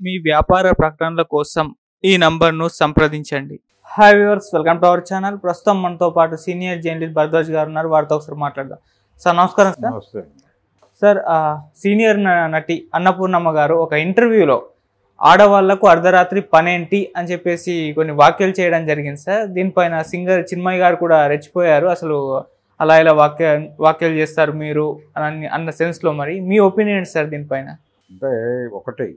మీ వ్యాపార ప్రకటనల కోసం ఈ నంబర్ను సంప్రదించండి. Hi viewers, welcome to our channel. ప్రస్తుతం మనతో పాటు సీనియర్ జర్నలిస్ట్ భరద్వాజ్ గారు ఉన్నారు. వారితో ఒకసారి మాట్లాడదాం. సార్ నమస్కారం. సార్ నమస్తే. సార్ సీనియర్ నటి అన్నపూర్ణమ్మ గారు ఒక ఇంటర్వ్యూలో ఆడవాళ్లకు అర్ధరాత్రి పనేంటి అని చెప్పేసి కొన్ని వ్యాఖ్యలు చేయడం జరిగింది సార్. దీనిపైన సింగర్ చిన్మయి గారు కూడా రెచ్చిపోయారు. అసలు అలా ఇలా వ్యాఖ్యలు చేస్తారు మీరు అన్న సెన్స్లో మరి మీ ఒపీనియన్ సార్ దీనిపైన? అంటే ఒకటి,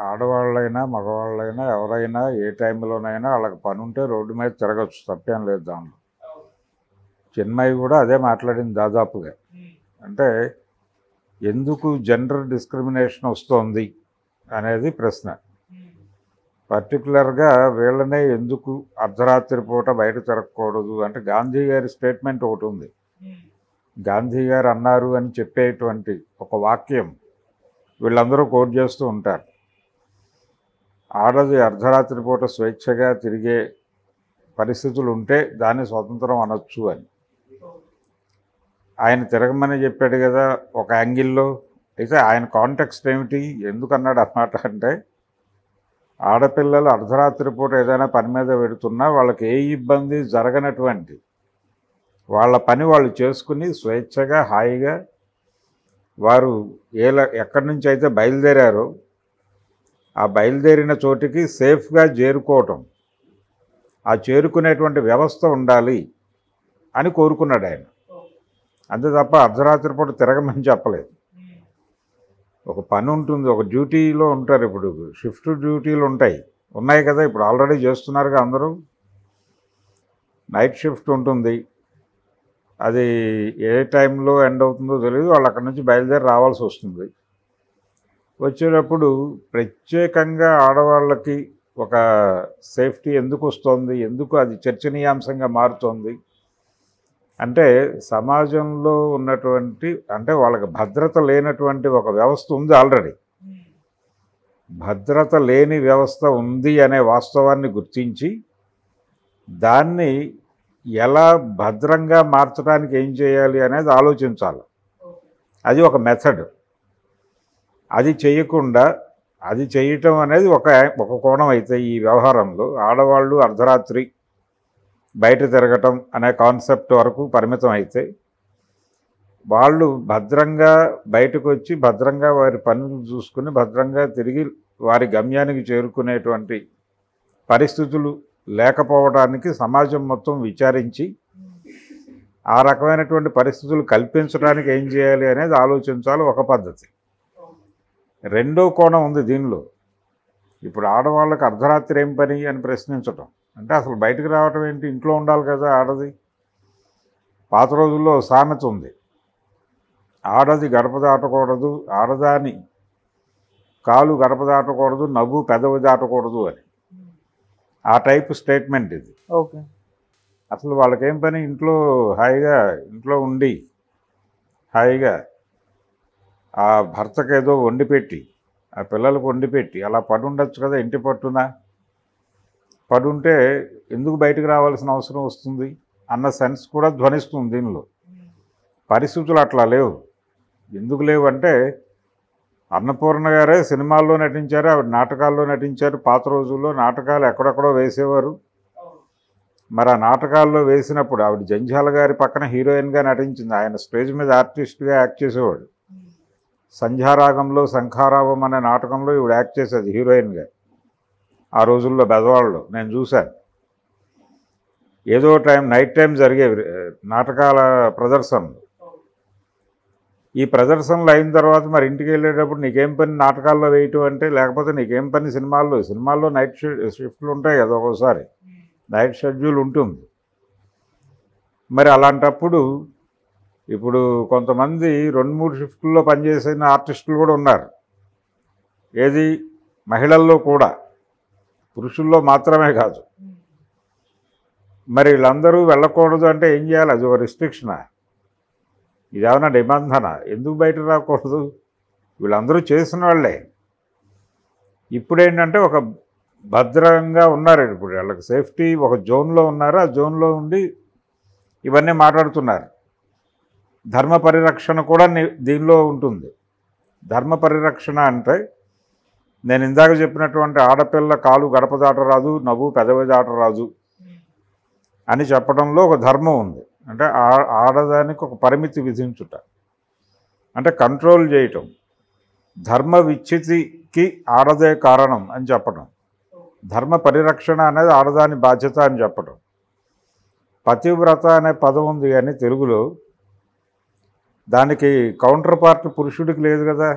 ఆడవాళ్ళైనా మగవాళ్ళైనా ఎవరైనా ఏ టైంలోనైనా వాళ్ళకి పని ఉంటే రోడ్డు మీద తిరగచ్చు, తప్పేం లేదు దానిలో. చిన్మయి కూడా అదే మాట్లాడింది దాదాపుగా. అంటే ఎందుకు జెండర్ డిస్క్రిమినేషన్ వస్తోంది అనేది ప్రశ్న. పర్టికులర్గా వీళ్ళనే ఎందుకు అర్ధరాత్రి పూట బయట తిరగకూడదు అంటే గాంధీ గారి స్టేట్మెంట్ ఒకటి ఉంది. గాంధీ గారు అన్నారు అని చెప్పేటువంటి ఒక వాక్యం వీళ్ళందరూ కోట్ చేస్తూ ఉంటారు. ఆడది అర్ధరాత్రి పూట స్వేచ్ఛగా తిరిగే పరిస్థితులు ఉంటే దాన్ని స్వతంత్రం అనొచ్చు అని ఆయన తిరగమని చెప్పాడు కదా ఒక యాంగిల్లో. అయితే ఆయన కాంటెక్స్ట్ ఏమిటి, ఎందుకన్నాడు అన్నమాట అంటే, ఆడపిల్లలు అర్ధరాత్రి పూట ఏదైనా పని మీద పెడుతున్నా వాళ్ళకి ఏ ఇబ్బంది జరగనటువంటి వాళ్ళ పని వాళ్ళు చేసుకుని స్వేచ్ఛగా హాయిగా వారు ఎక్కడి నుంచి అయితే బయలుదేరారో ఆ బయలుదేరిన చోటికి సేఫ్గా చేరుకోవటం, ఆ చేరుకునేటువంటి వ్యవస్థ ఉండాలి అని కోరుకున్నాడు ఆయన. అంతే తప్ప అర్ధరాత్రి పూట తిరగమని చెప్పలేదు. ఒక పని ఉంటుంది, ఒక డ్యూటీలో ఉంటారు. ఇప్పుడు షిఫ్ట్ డ్యూటీలు ఉన్నాయి కదా, ఇప్పుడు ఆల్రెడీ చేస్తున్నారుగా అందరూ. నైట్ షిఫ్ట్ ఉంటుంది, అది ఏ టైంలో ఎండ్ అవుతుందో తెలియదు. వాళ్ళు అక్కడి నుంచి బయలుదేరి రావాల్సి వస్తుంది. వచ్చేటప్పుడు ప్రత్యేకంగా ఆడవాళ్ళకి ఒక సేఫ్టీ ఎందుకు వస్తుంది, ఎందుకు అది చర్చనీయాంశంగా మారుతోంది అంటే, సమాజంలో ఉన్నటువంటి అంటే వాళ్ళకి భద్రత లేనటువంటి ఒక వ్యవస్థ ఉంది ఆల్రెడీ. భద్రత లేని వ్యవస్థ ఉంది అనే వాస్తవాన్ని గుర్తించి దాన్ని ఎలా భద్రంగా మార్చడానికి ఏం చేయాలి అనేది ఆలోచించాలి. అది ఒక మెథడ్. అది చేయకుండా అది చేయటం అనేది ఒక కోణం అయితే, ఈ వ్యవహారంలో ఆడవాళ్ళు అర్ధరాత్రి బయట తిరగటం అనే కాన్సెప్ట్ వరకు పరిమితం అయితే, వాళ్ళు భద్రంగా బయటకు వచ్చి భద్రంగా వారి పనులు చూసుకుని భద్రంగా తిరిగి వారి గమ్యానికి చేరుకునేటువంటి పరిస్థితులు లేకపోవడానికి సమాజం మొత్తం విచారించి ఆ రకమైనటువంటి పరిస్థితులు కల్పించడానికి ఏం చేయాలి అనేది ఆలోచించాలి, ఒక పద్ధతి. రెండో కోణం ఉంది దీనిలో. ఇప్పుడు ఆడవాళ్ళకి అర్ధరాత్రి ఏం పని అని ప్రశ్నించటం అంటే, అసలు బయటకు రావటం ఏంటి, ఇంట్లో ఉండాలి కదా ఆడది. పాత రోజుల్లో సామెత ఉంది, ఆడది గడప దాటకూడదు, ఆడదాని కాలు గడప దాటకూడదు, నవ్వు పెదవి దాటకూడదు అని. ఆ టైప్ స్టేట్మెంట్ ఇది. ఓకే. అసలు వాళ్ళకేం పని, హాయిగా ఇంట్లో ఉండి హాయిగా ఆ భర్తకు ఏదో వండి పెట్టి ఆ పిల్లలకు వండి పెట్టి అలా పడి ఉండొచ్చు కదా ఇంటి పట్టున. పడుంటే ఎందుకు బయటకు రావాల్సిన అవసరం వస్తుంది అన్న సెన్స్ కూడా ధ్వనిస్తుంది దీనిలో. పరిస్థితులు అట్లా లేవు. ఎందుకు లేవు అంటే, అన్నపూర్ణ గారే సినిమాల్లో నటించారు, ఆవిడ నాటకాల్లో నటించారు. పాత రోజుల్లో నాటకాలు ఎక్కడెక్కడో వేసేవారు. మరి ఆ నాటకాల్లో వేసినప్పుడు ఆవిడ జంధ్యాల గారి పక్కన హీరోయిన్గా నటించింది. ఆయన స్టేజ్ మీద ఆర్టిస్ట్గా యాక్ట్ చేసేవాడు. సంధ్యారాగంలో శంఖారావం అనే నాటకంలో ఈవిడ యాక్ట్ చేసేది హీరోయిన్గా. ఆ రోజుల్లో బెజవాడలో నేను చూశాను. ఏదో నైట్ టైం జరిగేవి నాటకాల ప్రదర్శనలు. ఈ ప్రదర్శనలు అయిన తర్వాత మరి ఇంటికి వెళ్ళేటప్పుడు నీకేం పని నాటకాల్లో వేయటం అంటే, లేకపోతే నీకేం పని సినిమాల్లో నైట్ షిఫ్ట్లు ఉంటాయి కదా, ఒక్కోసారి నైట్ షెడ్యూల్ ఉంటుంది. మరి అలాంటప్పుడు ఇప్పుడు కొంతమంది 2-3 షిఫ్ట్ల్లో పనిచేసిన ఆర్టిస్టులు కూడా ఉన్నారు. ఏది, మహిళల్లో కూడా, పురుషుల్లో మాత్రమే కాదు. మరి వీళ్ళందరూ వెళ్ళకూడదు అంటే ఏం చేయాలి? అది ఒక రిస్ట్రిక్షనా? ఇదేమన్నా నిబంధన? ఎందుకు బయట రాకూడదు? వీళ్ళందరూ చేసిన వాళ్ళే. ఇప్పుడేంటంటే ఒక భద్రంగా ఉన్నారు. ఇప్పుడు వాళ్ళకి సేఫ్టీ ఒక జోన్లో ఉన్నారు. ఆ జోన్లో ఉండి ఇవన్నీ మాట్లాడుతున్నారు. ధర్మ పరిరక్షణ కూడా దీనిలో ఉంటుంది. ధర్మ పరిరక్షణ అంటే నేను ఇందాక చెప్పినటువంటి ఆడపిల్ల కాలు గడప దాటరాదు, నవ్వు పెదవి దాటరాదు అని చెప్పడంలో ఒక ధర్మం ఉంది. అంటే ఆడదానికి ఒక పరిమితి విధించుట, అంటే కంట్రోల్ చేయటం. ధర్మ విచ్ఛితికి ఆడదే కారణం అని చెప్పడం, ధర్మ పరిరక్షణ అనేది ఆడదాని బాధ్యత అని చెప్పడం. పతివ్రత అనే పదం ఉంది కానీ తెలుగులో దానికి కౌంటర్ పార్ట్ పురుషుడికి లేదు కదా.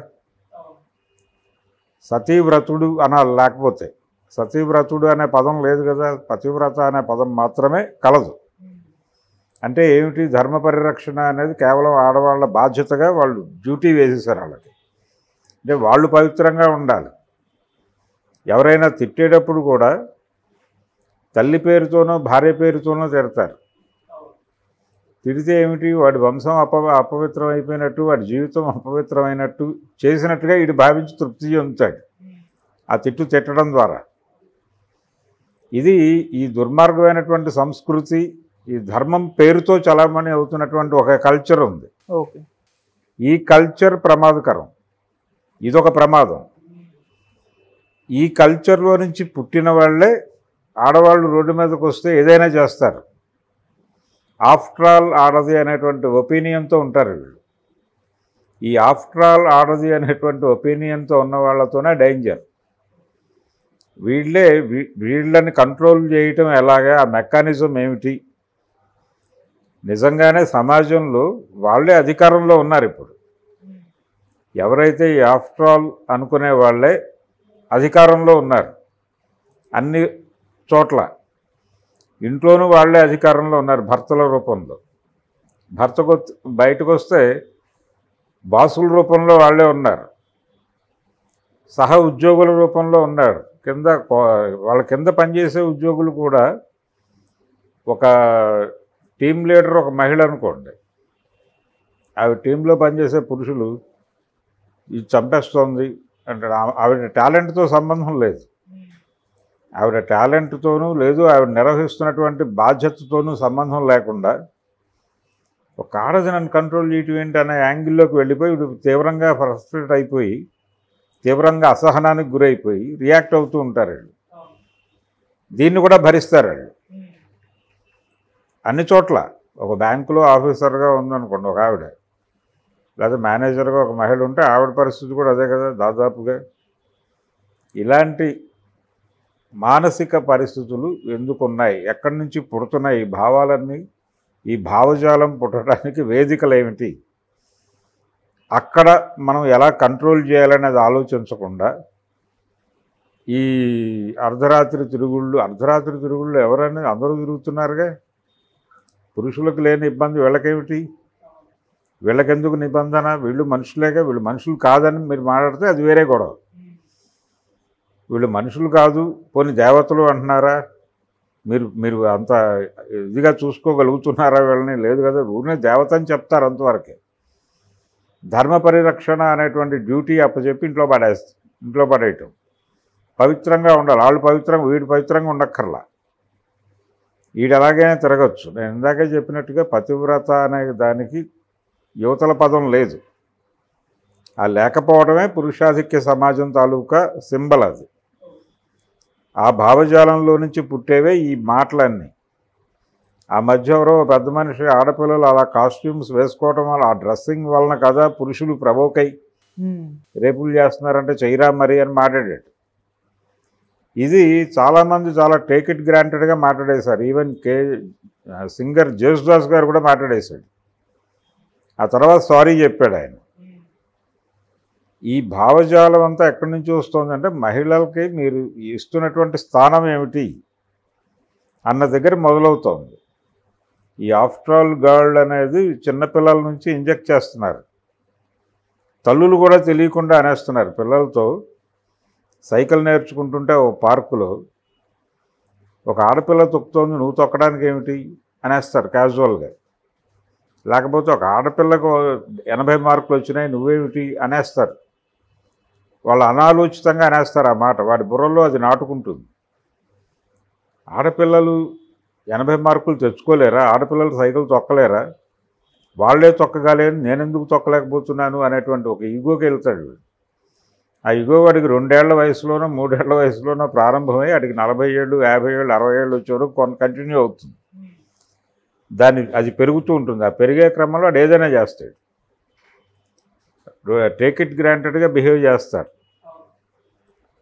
సతీవ్రతుడు అనాలి, లేకపోతే సతీవ్రతుడు అనే పదం లేదు కదా, పతివ్రత అనే పదం మాత్రమే కలదు. అంటే ఏమిటి, ధర్మ పరిరక్షణ అనేది కేవలం ఆడవాళ్ళ బాధ్యతగా వాళ్ళు డ్యూటీ వేసేసారు వాళ్ళకి. అంటే వాళ్ళు పవిత్రంగా ఉండాలి. ఎవరైనా తిట్టేటప్పుడు కూడా తల్లి పేరుతోనో భార్య పేరుతోనో తిడతారు. తిడితే ఏమిటి, వాడి వంశం అపవిత్రం అయిపోయినట్టు, వాడి జీవితం అపవిత్రమైనట్టు చేసినట్టుగా వీడు భావించి తృప్తి చెందుతాడు ఆ తిట్టడం ద్వారా. ఇది ఈ దుర్మార్గమైనటువంటి సంస్కృతి, ఈ ధర్మం పేరుతో చలామణి అవుతున్నటువంటి ఒక కల్చర్ ఉంది. ఓకే, ఈ కల్చర్ ప్రమాదకరం, ఇదొక ప్రమాదం. ఈ కల్చర్లో నుంచి పుట్టిన వాళ్ళే ఆడవాళ్ళు రోడ్డు మీదకి వస్తే ఏదైనా చేస్తారు. ఆఫ్టర్ ఆల్ ఆడది అనేటువంటి ఒపీనియన్తో ఉంటారు వీళ్ళు. ఈ ఆఫ్టర్ ఆల్ ఆడది అనేటువంటి ఒపీనియన్తో ఉన్న వాళ్ళతోనే డేంజర్. వీళ్ళని కంట్రోల్ చేయటం ఎలాగా, ఆ మెకానిజం ఏమిటి. నిజంగానే సమాజంలో వాళ్ళే అధికారంలో ఉన్నారు ఇప్పుడు. ఎవరైతే ఈ ఆఫ్టర్ ఆల్ అనుకునే వాళ్ళే అధికారంలో ఉన్నారు అన్ని చోట్ల. ఇంట్లోనూ వాళ్ళే అధికారంలో ఉన్నారు భర్తల రూపంలో. భర్తకు బయటకు వస్తే బాసుల రూపంలో వాళ్ళే ఉన్నారు, సహ ఉద్యోగుల రూపంలో ఉన్నారు. వాళ్ళ కింద పనిచేసే ఉద్యోగులు కూడా, ఒక టీం లీడర్ ఒక మహిళ అనుకోండి, ఆవిడ టీంలో పనిచేసే పురుషులు ఇది చంపేస్తోంది అంటే ఆవిడ టాలెంట్తో సంబంధం లేదు, ఆవిడ టాలెంట్తోనూ లేదు, ఆవిడ నిర్వహిస్తున్నటువంటి బాధ్యతతోనూ సంబంధం లేకుండా ఒక ఆడది నన్ను కంట్రోల్ చేయటం ఏంటి అనే యాంగిల్లోకి వెళ్ళిపోయి తీవ్రంగా ఫ్రస్ట్రేట్ అయిపోయి, తీవ్రంగా అసహనానికి గురైపోయి రియాక్ట్ అవుతూ ఉంటారు వీళ్ళు. దీన్ని కూడా భరిస్తారు వాళ్ళు అన్ని చోట్ల. ఒక బ్యాంకులో ఆఫీసర్గా ఉందనుకోండి ఒక ఆవిడ, లేదా మేనేజర్గా ఒక మహిళ ఉంటే ఆవిడ పరిస్థితి కూడా అదే కదా దాదాపుగా. ఇలాంటి మానసిక పరిస్థితులు ఎందుకున్నాయి, ఎక్కడి నుంచి పుడుతున్నాయి ఈ భావాలన్నీ, ఈ భావజాలం పుట్టడానికి వేదికలు ఏమిటి, అక్కడ మనం ఎలా కంట్రోల్ చేయాలనేది ఆలోచించకుండా ఈ అర్ధరాత్రి తిరుగుళ్ళు ఎవరైనా అందరూ తిరుగుతున్నారుగా. పురుషులకు లేని ఇబ్బంది వీళ్ళకేమిటి, వీళ్ళకెందుకు నిబంధన, వీళ్ళు మనుషులేగా, వీళ్ళు మనుషులు కాదని మీరు మాట్లాడితే అది వేరే గొడవ. వీళ్ళు మనుషులు కాదు, పోనీ దేవతలు అంటున్నారా, మీరు అంత ఇదిగా చూసుకోగలుగుతున్నారా వీళ్ళని, లేదు కదా, ఊరినే దేవత అని చెప్తారు అంతవరకే. ధర్మ పరిరక్షణ అనేటువంటి డ్యూటీ అప్పచెప్పి ఇంట్లో పడేయటం. పవిత్రంగా ఉండాలి, వాళ్ళు పవిత్రంగా, వీడు పవిత్రంగా ఉండక్కర్లా, వీడు ఎలాగైనా తిరగచ్చు. నేను ఇందాకే చెప్పినట్టుగా పతివ్రత అనే దానికి యువతల పదం లేదు. ఆ లేకపోవడమే పురుషాధిక్య సమాజం తాలూకా సింబల్ అది. ఆ భావజాలంలో నుంచి పుట్టేవే ఈ మాటలన్నీ. ఆ మధ్య ఎవరో పెద్ద మనిషి, ఆడపిల్లలు అలా కాస్ట్యూమ్స్ వేసుకోవడం వల్ల, ఆ డ్రెస్సింగ్ వలన కదా పురుషులు ప్రవోక్ అయ్యి రేపులు చేస్తున్నారంటే చెయ్యరా మరి అని మాట్లాడాడు. ఇది చాలామంది చాలా టేక్ ఇట్ గ్రాంటెడ్గా మాట్లాడేశారు. ఈవెన్ సింగర్ జేసుదాస్ గారు కూడా మాట్లాడేశాడు. ఆ తర్వాత సారీ చెప్పాడు ఆయన. ఈ భావజాలం అంతా ఎక్కడి నుంచి వస్తుందంటే మహిళలకి మీరు ఇస్తున్నటువంటి స్థానం ఏమిటి అన్న దగ్గర మొదలవుతోంది. ఈ ఆఫ్టర్ ఆల్ గర్ల్ అనేది చిన్నపిల్లల నుంచి ఇంజెక్ట్ చేస్తున్నారు. తల్లులు కూడా తెలియకుండా అనేస్తున్నారు. పిల్లలతో సైకిల్ నేర్చుకుంటుంటే ఓ పార్కులో ఒక ఆడపిల్ల తొక్కుతోంది, నువ్వు తొక్కడానికి ఏమిటి అనేస్తారు క్యాజువల్గా. లేకపోతే ఒక ఆడపిల్లకు 80 మార్కులు వచ్చినాయి, నువ్వేమిటి అనేస్తారు. వాళ్ళు అనాలోచితంగా అనేస్తారు ఆ మాట, వాడి బుర్రలో అది నాటుకుంటుంది. ఆడపిల్లలు 80 మార్కులు తెచ్చుకోలేరా, ఆడపిల్లలు సైకిల్ తొక్కలేరా, వాళ్ళే తొక్కగాలేని నేనెందుకు తొక్కలేకపోతున్నాను అనేటువంటి ఒక ఈగోకి వెళ్తాడు. ఆ ఇగో వాడికి 2 ఏళ్ల వయసులోనో 3 ఏళ్ల వయసులోనో ప్రారంభమై వాడికి 40 ఏళ్ళు 50 ఏళ్ళు 60 ఏళ్ళు వచ్చే వరకు కంటిన్యూ అవుతుంది. అది పెరుగుతూ ఉంటుంది. ఆ పెరిగే క్రమంలో వాడు ఏదైనా చేస్తాడు. టేక్ ఇట్ గ్రాంటెడ్గా బిహేవ్ చేస్తారు.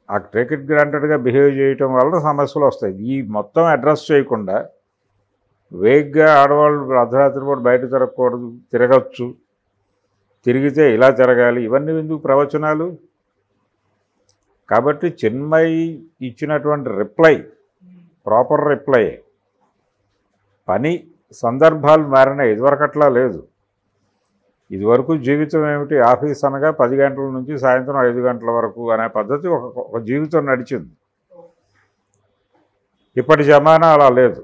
ఆ టేక్ ఇట్ గ్రాంటెడ్గా బిహేవ్ చేయటం వల్ల సమస్యలు వస్తాయి. ఈ మొత్తం అడ్రస్ చేయకుండా వేగ్గా ఆడవాళ్ళు అర్ధరాత్రి పూట బయట తిరగకూడదు, తిరగచ్చు, తిరిగితే ఇలా తిరగాలి, ఇవన్నీ ఎందుకు ప్రవచనాలు? కాబట్టి చిన్మయి ఇచ్చినటువంటి రిప్లై ప్రాపర్ రిప్లై. పని సందర్భాలు మారినాయి, ఇదివరకట్లా లేదు. ఇదివరకు జీవితం ఏమిటి? ఆఫీస్ అనగా 10 గంటల నుంచి సాయంత్రం 5 గంటల వరకు అనే పద్ధతి ఒక జీవితం నడిచింది. ఇప్పటి జమానా అలా లేదు.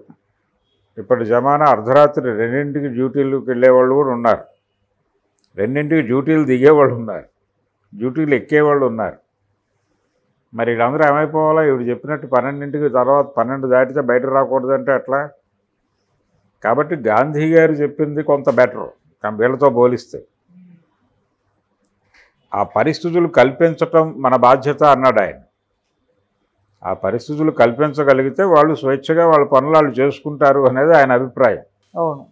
ఇప్పటి జమానా అర్ధరాత్రి 2ంటికి డ్యూటీలకు వెళ్ళేవాళ్ళు కూడా ఉన్నారు, 2ంటికి డ్యూటీలు దిగేవాళ్ళు ఉన్నారు, డ్యూటీలు ఎక్కేవాళ్ళు ఉన్నారు. మరి వీళ్ళందరూ ఏమైపోవాలా? ఇవి చెప్పినట్టు 12ంటికి తర్వాత 12 దాటితే బయట రాకూడదంటే అట్లా. కాబట్టి గాంధీ గారు చెప్పింది కొంత బెటర్ వీళ్ళతో పోలిస్తే. ఆ పరిస్థితులు కల్పించటం మన బాధ్యత అన్నాడు ఆయన. ఆ పరిస్థితులు కల్పించగలిగితే వాళ్ళు స్వేచ్ఛగా వాళ్ళ పనులు వాళ్ళు చేసుకుంటారు అనేది ఆయన అభిప్రాయం. అవును,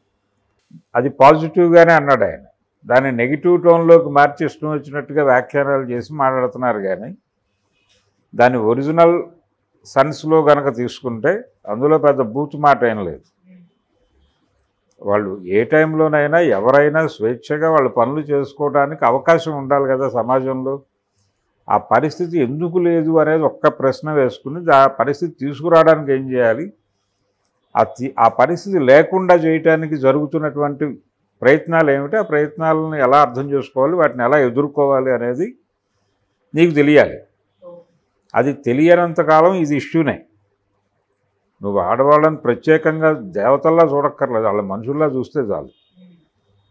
అది పాజిటివ్గానే అన్నాడు ఆయన. దాన్ని నెగిటివ్ టోన్లోకి మార్చి ఇష్టం వచ్చినట్టుగా వ్యాఖ్యానాలు చేసి మాట్లాడుతున్నారు. కానీ దాని ఒరిజినల్ సెన్స్లో కనుక తీసుకుంటే అందులో పెద్ద బూతు మాట ఏం లేదు. వాళ్ళు ఏ టైంలోనైనా ఎవరైనా స్వేచ్ఛగా వాళ్ళ పనులు చేసుకోవడానికి అవకాశం ఉండాలి కదా సమాజంలో. ఆ పరిస్థితి ఎందుకు లేదు అనేది ఒక్క ప్రశ్న వేసుకుని ఆ పరిస్థితి తీసుకురావడానికి ఏం చేయాలి, ఆ పరిస్థితి లేకుండా చేయటానికి జరుగుతున్నటువంటి ప్రయత్నాలు ఏమిటి, ఆ ప్రయత్నాలను ఎలా అర్థం చేసుకోవాలి, వాటిని ఎలా ఎదుర్కోవాలి అనేది నీకు తెలియాలి. అది తెలియనంతకాలం ఇది ఇష్యూనే. నువ్వు ఆడవాళ్ళని ప్రత్యేకంగా దేవతల్లా చూడక్కర్లేదు, వాళ్ళ మనుషుల్లా చూస్తే చాలు.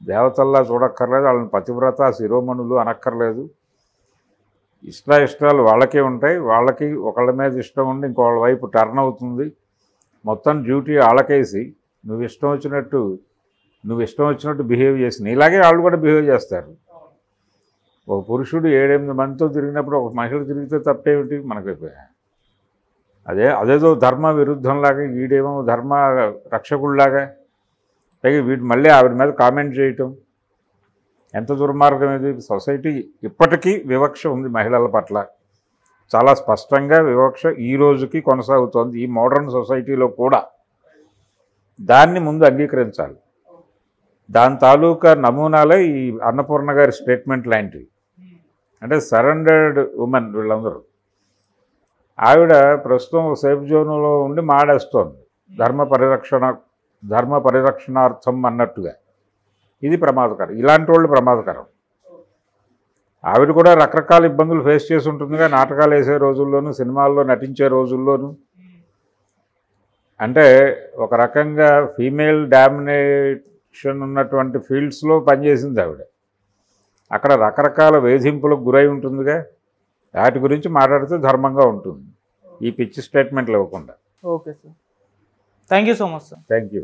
దేవతల్లా చూడక్కర్లేదు, వాళ్ళని పతివ్రత శిరోమణులు అనక్కర్లేదు. ఇష్టాలు వాళ్ళకే ఉంటాయి. వాళ్ళకి ఒకళ్ళ మీద ఇష్టం ఉండి ఇంకోళ్ళ వైపు టర్న్ అవుతుంది. మొత్తం డ్యూటీ వాళ్ళకేసి నువ్వు ఇష్టం వచ్చినట్టు బిహేవ్ చేసి నీలాగే వాళ్ళు కూడా బిహేవ్ చేస్తారు. ఒక పురుషుడు 7-8 మందితో తిరిగినప్పుడు ఒక మహిళ తిరిగితే తప్పేమిటి? మనకి అదేదో ధర్మ విరుద్ధంలాగా, వీడేమో ధర్మ రక్షకుల్లాగా, పైగా వీడు మళ్ళీ ఆవిడ మీద కామెంట్ చేయటం ఎంత దుర్మార్గం ఇది. సొసైటీ ఇప్పటికీ వివక్ష ఉంది మహిళల పట్ల, చాలా స్పష్టంగా వివక్ష ఈ రోజుకి కొనసాగుతోంది. ఈ మోడర్న్ సొసైటీలో కూడా దాన్ని ముందు అంగీకరించాలి. దాని తాలూకా నమూనాలే ఈ అన్నపూర్ణ గారి స్టేట్మెంట్ లాంటివి. అంటే సరెండర్డ్ ఉమెన్ వీళ్ళందరూ. ఆవిడ ప్రస్తుతం సేఫ్ జోన్లో ఉండి మాడేస్తోంది ధర్మ పరిరక్షణార్థం అన్నట్టుగా. ఇది ప్రమాదకరం. ఇలాంటి వాళ్ళు ప్రమాదకరం. ఆవిడ కూడా రకరకాల ఇబ్బందులు ఫేస్ చేసి ఉంటుందిగా, నాటకాలు వేసే రోజుల్లోనూ సినిమాల్లో నటించే రోజుల్లోనూ. అంటే ఒక రకంగా ఫీమేల్ డామినేషన్ ఉన్నటువంటి ఫీల్డ్స్లో పనిచేసింది ఆవిడ. అక్కడ రకరకాల వేధింపులకు గురై ఉంటుందిగా, వాటి గురించి మాట్లాడితే ధర్మంగా ఉంటుంది, ఈ పిచ్చి స్టేట్మెంట్లు ఇవ్వకుండా. Okay sir, thank you so much sir. Thank you.